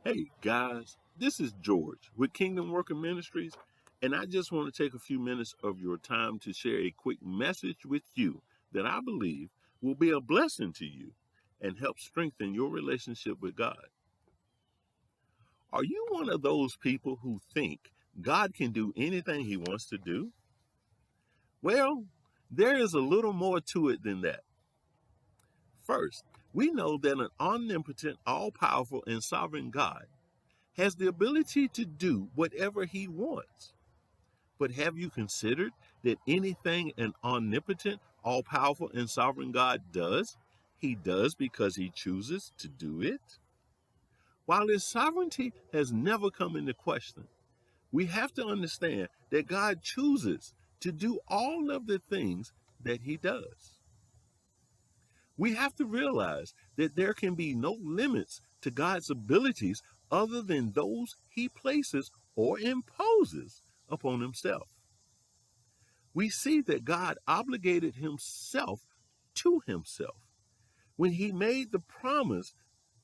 Hey guys, this is George with Kingdom Worker Ministries, and I just want to take a few minutes of your time to share a quick message with you that I believe will be a blessing to you and help strengthen your relationship with God. Are you one of those people who think God can do anything he wants to do? Well, there is a little more to it than that. First, we know that an omnipotent, all powerful, and sovereign God has the ability to do whatever he wants. But have you considered that anything an omnipotent, all powerful, and sovereign God does, he does because he chooses to do it? While his sovereignty has never come into question, we have to understand that God chooses to do all of the things that he does. We have to realize that there can be no limits to God's abilities other than those he places or imposes upon himself. We see that God obligated himself to himself when he made the promise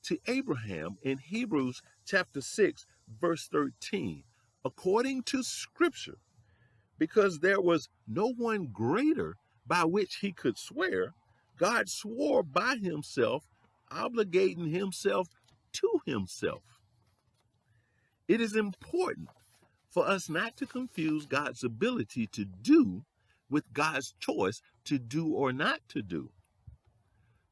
to Abraham in Hebrews chapter 6, verse 13, according to scripture, because there was no one greater by which he could swear, God swore by himself, obligating himself to himself. It is important for us not to confuse God's ability to do with God's choice to do or not to do.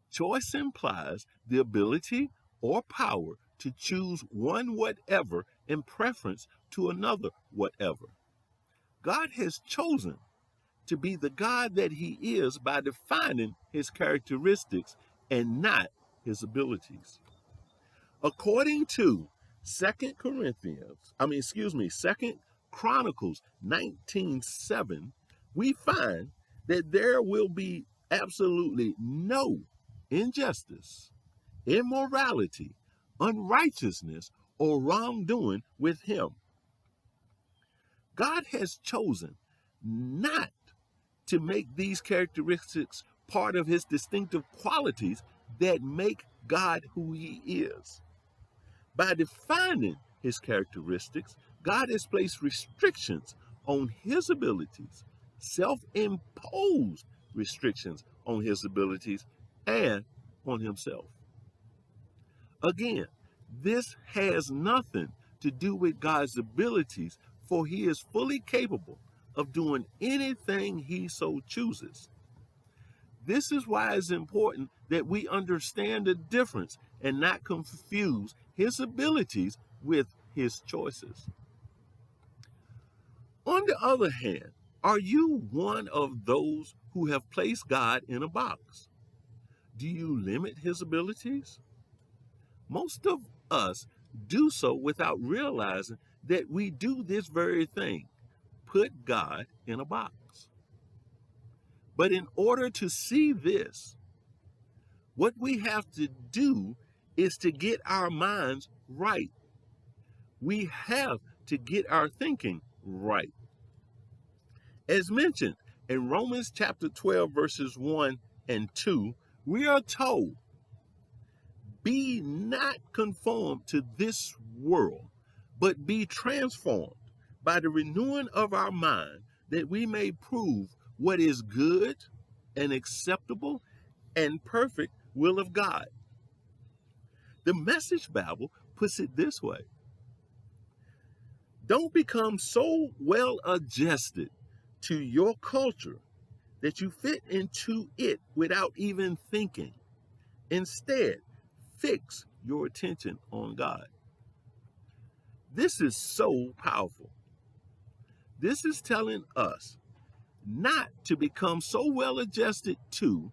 Choice implies the ability or power to choose one whatever in preference to another whatever. God has chosen to be the God that he is by defining his characteristics and not his abilities. According to Second Chronicles 19:7, we find that there will be absolutely no injustice, immorality, unrighteousness, or wrongdoing with him. God has chosen not to make these characteristics part of his distinctive qualities that make God who he is. By defining his characteristics, God has placed restrictions on his abilities, self imposed restrictions on his abilities, and on himself. Again, this has nothing to do with God's abilities, for he is fully capable of doing anything he so chooses. This is why it's important that we understand the difference and not confuse his abilities with his choices. On the other hand, are you one of those who have placed God in a box? Do you limit his abilities? Most of us do so without realizing that we do this very thing, put God in a box. But in order to see this, what we have to do is to get our minds right. We have to get our thinking right. As mentioned in Romans chapter 12, verses 1 and 2, we are told, be not conformed to this world, but be transformed by the renewing of our mind, that we may prove what is good and acceptable and perfect will of God. The Message Bible puts it this way: don't become so well adjusted to your culture that you fit into it without even thinking. Instead, fix your attention on God. This is so powerful. This is telling us not to become so well adjusted to,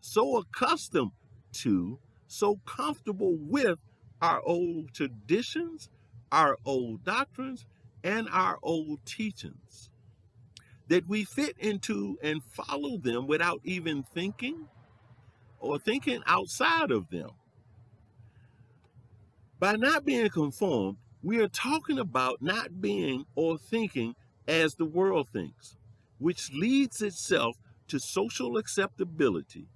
so accustomed to, so comfortable with our old traditions, our old doctrines, and our old teachings, that we fit into and follow them without even thinking or thinking outside of them. By not being conformed, we are talking about not being or thinking as the world thinks, which leads itself to social acceptability,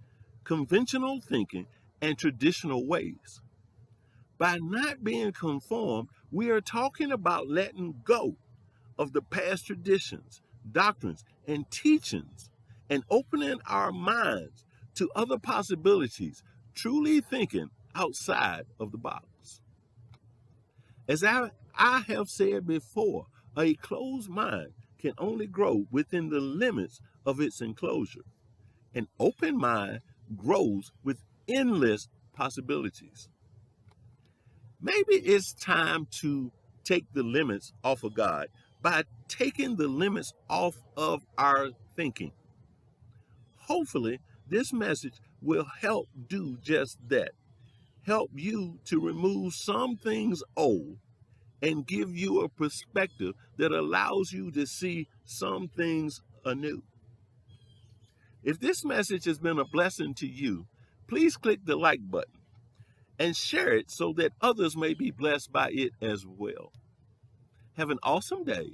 conventional thinking, and traditional ways. By not being conformed, we are talking about letting go of the past traditions, doctrines, and teachings, and opening our minds to other possibilities, truly thinking outside of the box. As I have said before, a closed mind can only grow within the limits of its enclosure. An open mind grows with endless possibilities. Maybe it's time to take the limits off of God by taking the limits off of our thinking. Hopefully, this message will help do just that. Help you to remove some things old and give you a perspective that allows you to see some things anew. If this message has been a blessing to you, please click the like button and share it so that others may be blessed by it as well. Have an awesome day,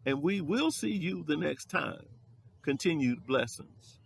and we will see you the next time. Continued blessings.